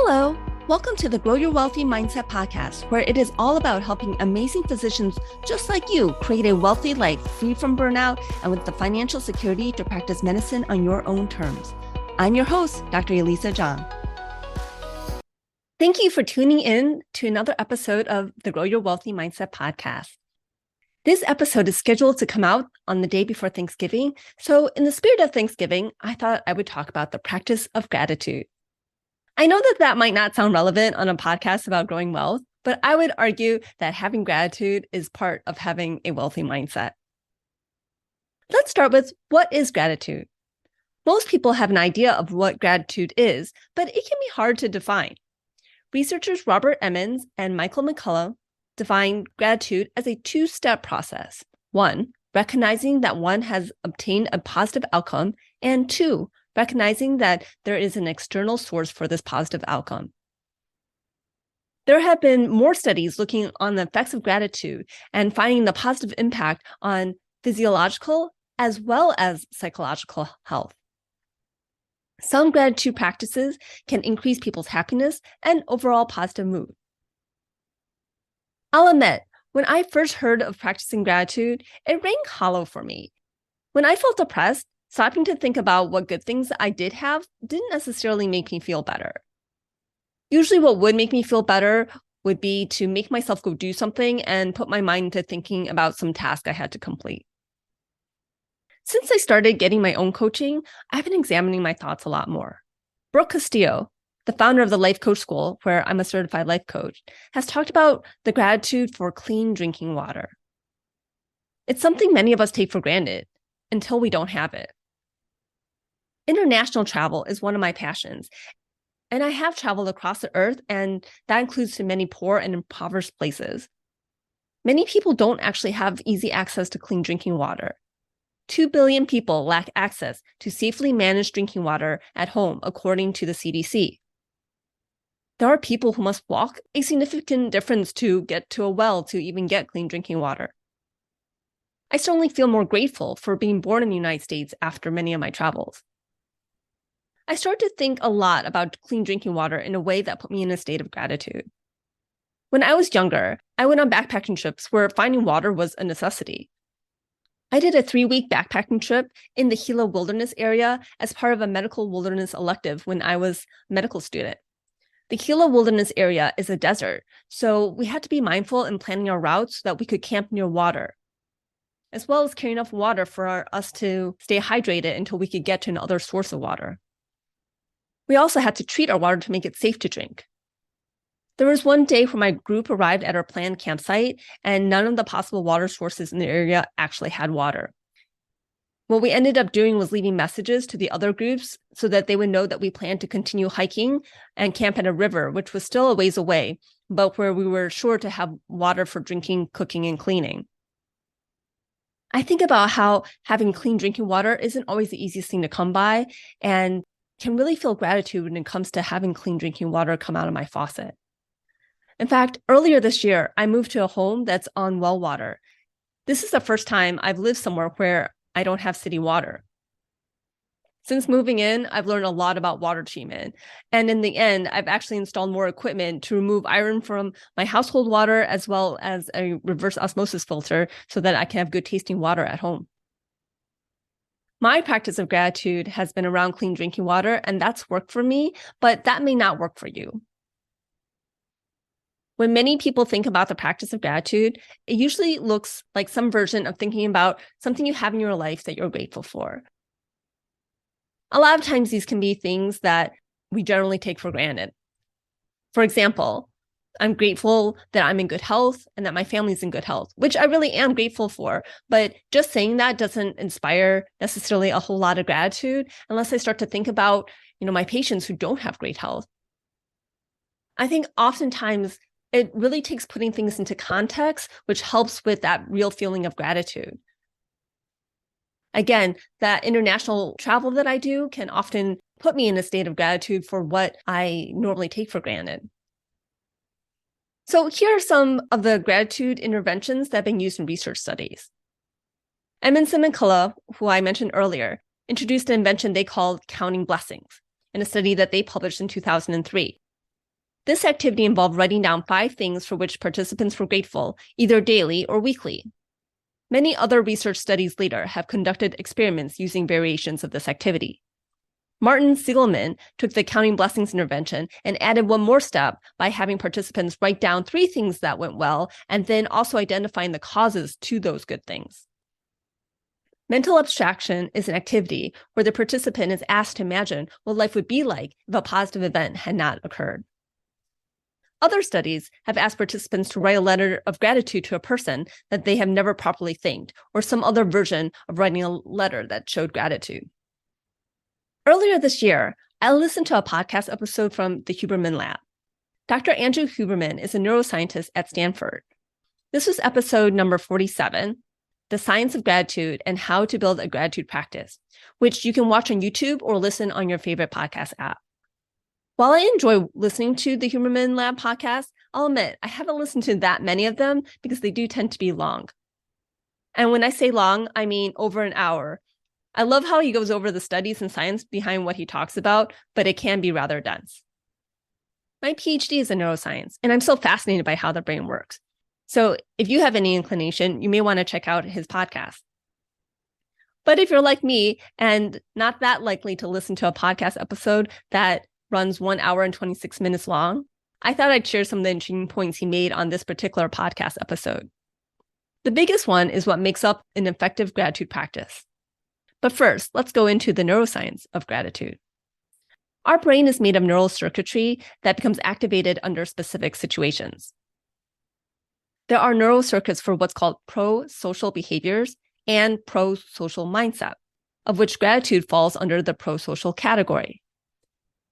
Hello, welcome to the Grow Your Wealthy Mindset Podcast, where it is all about helping amazing physicians just like you create a wealthy life free from burnout and with the financial security to practice medicine on your own terms. I'm your host, Dr. Elisa Chiang. Thank you for tuning in to another episode of the Grow Your Wealthy Mindset Podcast. This episode is scheduled to come out on the day before Thanksgiving, so in the spirit of Thanksgiving, I thought I would talk about the practice of gratitude. I know that might not sound relevant on a podcast about growing wealth, but I would argue that having gratitude is part of having a wealthy mindset. Let's start with, what is gratitude? Most people have an idea of what gratitude is, but it can be hard to define. Researchers Robert Emmons and Michael McCullough define gratitude as a two-step process. 1, recognizing that one has obtained a positive outcome, and 2, recognizing that there is an external source for this positive outcome. There have been more studies looking on the effects of gratitude and finding the positive impact on physiological as well as psychological health. Some gratitude practices can increase people's happiness and overall positive mood. I'll admit, when I first heard of practicing gratitude, it rang hollow for me. When I felt depressed, stopping to think about what good things I did have didn't necessarily make me feel better. Usually what would make me feel better would be to make myself go do something and put my mind into thinking about some task I had to complete. Since I started getting my own coaching, I've been examining my thoughts a lot more. Brooke Castillo, the founder of the Life Coach School, where I'm a certified life coach, has talked about the gratitude for clean drinking water. It's something many of us take for granted until we don't have it. International travel is one of my passions, and I have traveled across the earth, and that includes to many poor and impoverished places. Many people don't actually have easy access to clean drinking water. 2 billion people lack access to safely managed drinking water at home, according to the CDC. There are people who must walk a significant distance to get to a well to even get clean drinking water. I certainly feel more grateful for being born in the United States after many of my travels. I started to think a lot about clean drinking water in a way that put me in a state of gratitude. When I was younger, I went on backpacking trips where finding water was a necessity. I did a 3-week backpacking trip in the Gila Wilderness area as part of a medical wilderness elective when I was a medical student. The Gila Wilderness area is a desert, so we had to be mindful in planning our routes so that we could camp near water, as well as carry enough water for us to stay hydrated until we could get to another source of water. We also had to treat our water to make it safe to drink. There was one day where my group arrived at our planned campsite, and none of the possible water sources in the area actually had water. What we ended up doing was leaving messages to the other groups so that they would know that we planned to continue hiking and camp at a river, which was still a ways away, but where we were sure to have water for drinking, cooking, and cleaning. I think about how having clean drinking water isn't always the easiest thing to come by, and can really feel gratitude when it comes to having clean drinking water come out of my faucet. In fact, earlier this year, I moved to a home that's on well water. This is the first time I've lived somewhere where I don't have city water. Since moving in, I've learned a lot about water treatment. And in the end, I've actually installed more equipment to remove iron from my household water, as well as a reverse osmosis filter so that I can have good tasting water at home. My practice of gratitude has been around clean drinking water, and that's worked for me, but that may not work for you. When many people think about the practice of gratitude, it usually looks like some version of thinking about something you have in your life that you're grateful for. A lot of times these can be things that we generally take for granted. For example, I'm grateful that I'm in good health and that my family's in good health, which I really am grateful for. But just saying that doesn't inspire necessarily a whole lot of gratitude unless I start to think about, my patients who don't have great health. I think oftentimes it really takes putting things into context, which helps with that real feeling of gratitude. Again, that international travel that I do can often put me in a state of gratitude for what I normally take for granted. So here are some of the gratitude interventions that have been used in research studies. Emmons and McCullough, who I mentioned earlier, introduced an invention they called counting blessings in a study that they published in 2003. This activity involved writing down 5 things for which participants were grateful, either daily or weekly. Many other research studies later have conducted experiments using variations of this activity. Martin Seligman took the counting blessings intervention and added one more step by having participants write down 3 things that went well and then also identifying the causes to those good things. Mental abstraction is an activity where the participant is asked to imagine what life would be like if a positive event had not occurred. Other studies have asked participants to write a letter of gratitude to a person that they have never properly thanked, or some other version of writing a letter that showed gratitude. Earlier this year, I listened to a podcast episode from the Huberman Lab. Dr. Andrew Huberman is a neuroscientist at Stanford. This was episode number 47, The Science of Gratitude and How to Build a Gratitude Practice, which you can watch on YouTube or listen on your favorite podcast app. While I enjoy listening to the Huberman Lab podcast, I'll admit I haven't listened to that many of them because they do tend to be long. And when I say long, I mean over an hour. I love how he goes over the studies and science behind what he talks about, but it can be rather dense. My PhD is in neuroscience, and I'm so fascinated by how the brain works. So if you have any inclination, you may want to check out his podcast. But if you're like me and not that likely to listen to a podcast episode that runs 1 hour and 26 minutes long, I thought I'd share some of the interesting points he made on this particular podcast episode. The biggest one is what makes up an effective gratitude practice. But first, let's go into the neuroscience of gratitude. Our brain is made of neural circuitry that becomes activated under specific situations. There are neural circuits for what's called pro-social behaviors and pro-social mindset, of which gratitude falls under the pro-social category.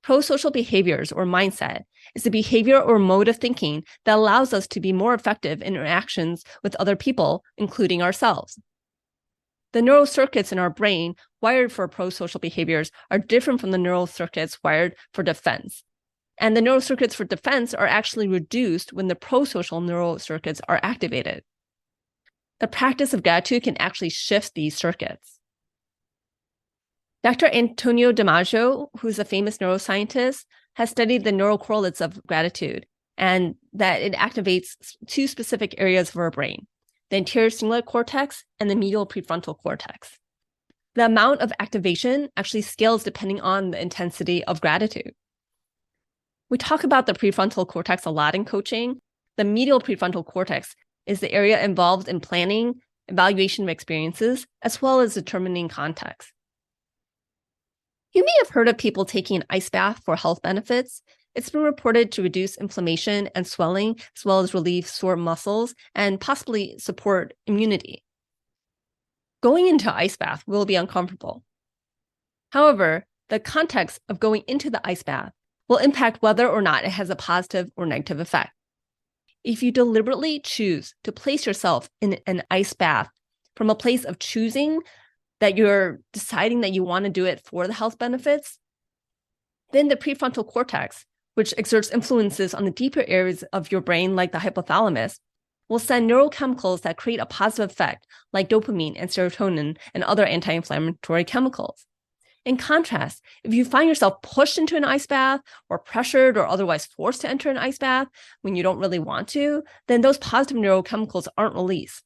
Pro-social behaviors or mindset is a behavior or mode of thinking that allows us to be more effective in interactions with other people, including ourselves. The neural circuits in our brain wired for pro-social behaviors are different from the neural circuits wired for defense. And the neural circuits for defense are actually reduced when the pro-social neural circuits are activated. The practice of gratitude can actually shift these circuits. Dr. Antonio Damasio, who's a famous neuroscientist, has studied the neural correlates of gratitude and that it activates 2 specific areas of our brain: the anterior cingulate cortex and the medial prefrontal cortex. The amount of activation actually scales depending on the intensity of gratitude. We talk about the prefrontal cortex a lot in coaching. The medial prefrontal cortex is the area involved in planning, evaluation of experiences, as well as determining context. You may have heard of people taking an ice bath for health benefits. It's been reported to reduce inflammation and swelling, as well as relieve sore muscles and possibly support immunity. Going into an ice bath will be uncomfortable. However, the context of going into the ice bath will impact whether or not it has a positive or negative effect. If you deliberately choose to place yourself in an ice bath from a place of choosing that you're deciding that you want to do it for the health benefits, then the prefrontal cortex, which exerts influences on the deeper areas of your brain like the hypothalamus, will send neurochemicals that create a positive effect like dopamine and serotonin and other anti-inflammatory chemicals. In contrast, if you find yourself pushed into an ice bath or pressured or otherwise forced to enter an ice bath when you don't really want to, then those positive neurochemicals aren't released.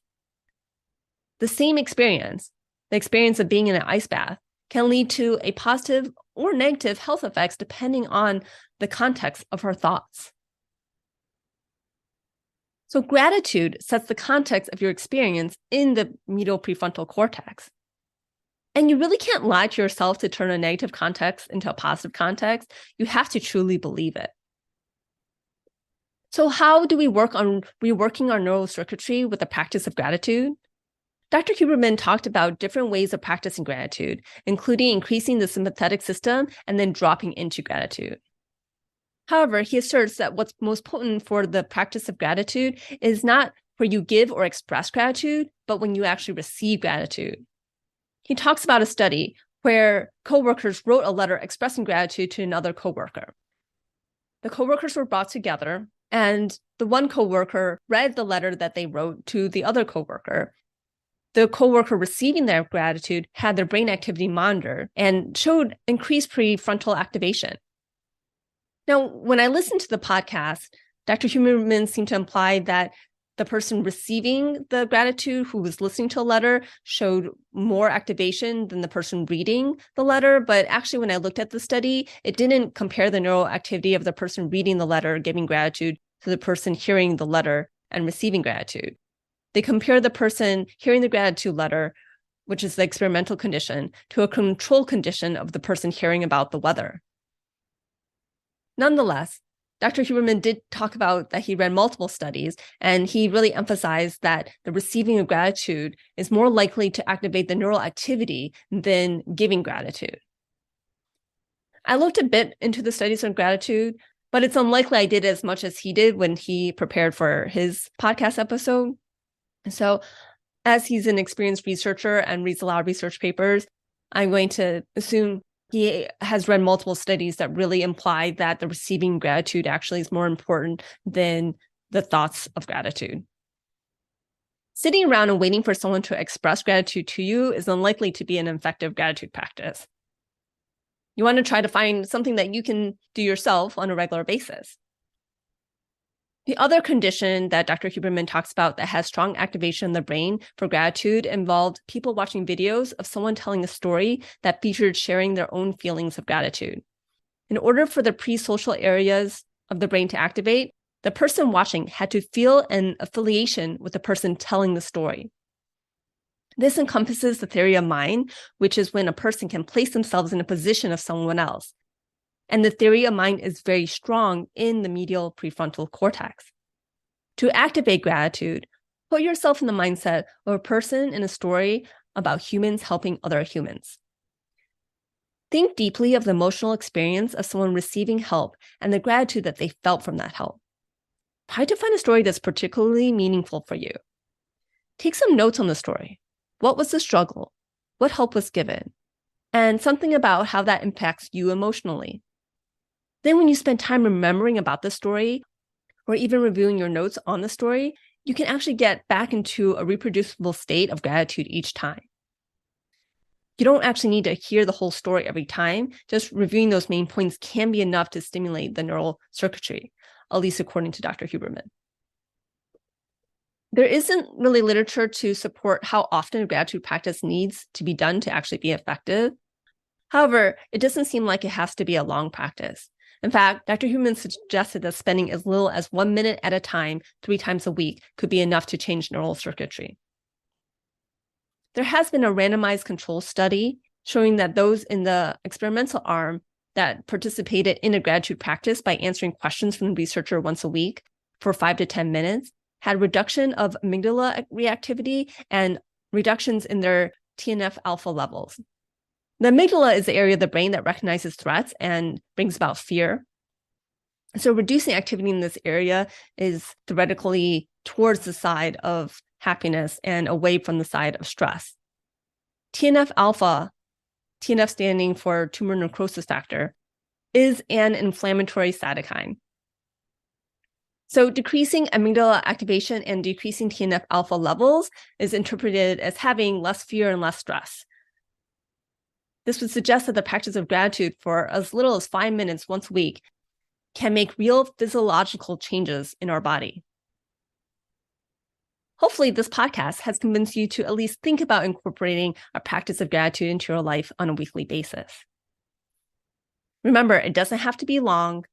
The same experience, the experience of being in an ice bath, can lead to a positive or negative health effects depending on the context of our thoughts. So gratitude sets the context of your experience in the medial prefrontal cortex. And you really can't lie to yourself to turn a negative context into a positive context. You have to truly believe it. So how do we work on reworking our neural circuitry with the practice of gratitude? Dr. Huberman talked about different ways of practicing gratitude, including increasing the sympathetic system and then dropping into gratitude. However, he asserts that what's most potent for the practice of gratitude is not where you give or express gratitude, but when you actually receive gratitude. He talks about a study where coworkers wrote a letter expressing gratitude to another coworker. The coworkers were brought together, and the one coworker read the letter that they wrote to the other coworker. The coworker receiving their gratitude had their brain activity monitored and showed increased prefrontal activation. Now, when I listened to the podcast, Dr. Huberman seemed to imply that the person receiving the gratitude who was listening to a letter showed more activation than the person reading the letter. But actually, when I looked at the study, it didn't compare the neural activity of the person reading the letter, giving gratitude, to the person hearing the letter and receiving gratitude. They compared the person hearing the gratitude letter, which is the experimental condition, to a control condition of the person hearing about the weather. Nonetheless, Dr. Huberman did talk about that he read multiple studies, and he really emphasized that the receiving of gratitude is more likely to activate the neural activity than giving gratitude. I looked a bit into the studies on gratitude, but it's unlikely I did as much as he did when he prepared for his podcast episode. So, as he's an experienced researcher and reads a lot of research papers, I'm going to assume he has read multiple studies that really imply that the receiving gratitude actually is more important than the thoughts of gratitude. Sitting around and waiting for someone to express gratitude to you is unlikely to be an effective gratitude practice. You want to try to find something that you can do yourself on a regular basis. The other condition that Dr. Huberman talks about that has strong activation in the brain for gratitude involved people watching videos of someone telling a story that featured sharing their own feelings of gratitude. In order for the pre-social areas of the brain to activate, the person watching had to feel an affiliation with the person telling the story. This encompasses the theory of mind, which is when a person can place themselves in a position of someone else. And the theory of mind is very strong in the medial prefrontal cortex. To activate gratitude, put yourself in the mindset of a person in a story about humans helping other humans. Think deeply of the emotional experience of someone receiving help and the gratitude that they felt from that help. Try to find a story that's particularly meaningful for you. Take some notes on the story. What was the struggle? What help was given? And something about how that impacts you emotionally. Then when you spend time remembering about the story, or even reviewing your notes on the story, you can actually get back into a reproducible state of gratitude each time. You don't actually need to hear the whole story every time. Just reviewing those main points can be enough to stimulate the neural circuitry, at least according to Dr. Huberman. There isn't really literature to support how often a gratitude practice needs to be done to actually be effective. However, it doesn't seem like it has to be a long practice. In fact, Dr. Huberman suggested that spending as little as 1 minute at a time, 3 times a week, could be enough to change neural circuitry. There has been a randomized control study showing that those in the experimental arm that participated in a gratitude practice by answering questions from the researcher once a week for 5 to 10 minutes had reduction of amygdala reactivity and reductions in their TNF-alpha levels. The amygdala is the area of the brain that recognizes threats and brings about fear. So reducing activity in this area is theoretically towards the side of happiness and away from the side of stress. TNF-alpha, TNF standing for tumor necrosis factor, is an inflammatory cytokine. So decreasing amygdala activation and decreasing TNF-alpha levels is interpreted as having less fear and less stress. This would suggest that the practice of gratitude for as little as 5 minutes once a week can make real physiological changes in our body. Hopefully, this podcast has convinced you to at least think about incorporating a practice of gratitude into your life on a weekly basis. Remember, it doesn't have to be long.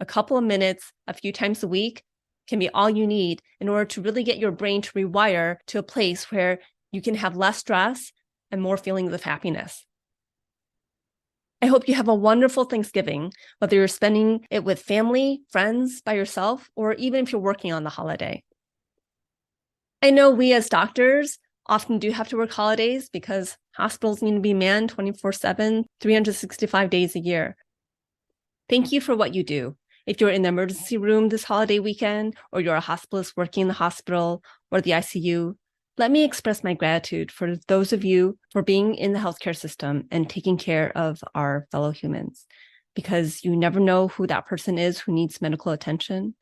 A couple of minutes, a few times a week can be all you need in order to really get your brain to rewire to a place where you can have less stress and more feelings of happiness. I hope you have a wonderful Thanksgiving, whether you're spending it with family, friends, by yourself, or even if you're working on the holiday. I know we as doctors often do have to work holidays because hospitals need to be manned 24/7, 365 days a year. Thank you for what you do. If you're in the emergency room this holiday weekend, or you're a hospitalist working in the hospital or the ICU, let me express my gratitude for those of you for being in the healthcare system and taking care of our fellow humans, because you never know who that person is who needs medical attention.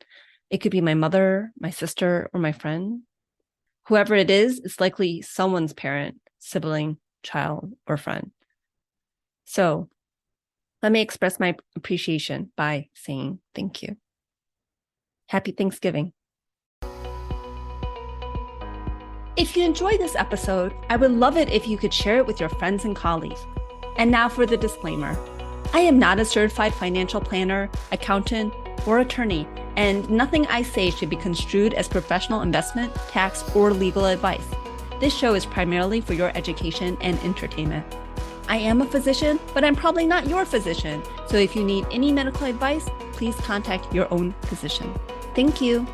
It could be my mother, my sister, or my friend. Whoever it is, it's likely someone's parent, sibling, child, or friend. So Let me express my appreciation by saying thank you. Happy Thanksgiving. If you enjoyed this episode, I would love it if you could share it with your friends and colleagues. And now for the disclaimer. I am not a certified financial planner, accountant, or attorney, and nothing I say should be construed as professional investment, tax, or legal advice. This show is primarily for your education and entertainment. I am a physician, but I'm probably not your physician. So if you need any medical advice, please contact your own physician. Thank you.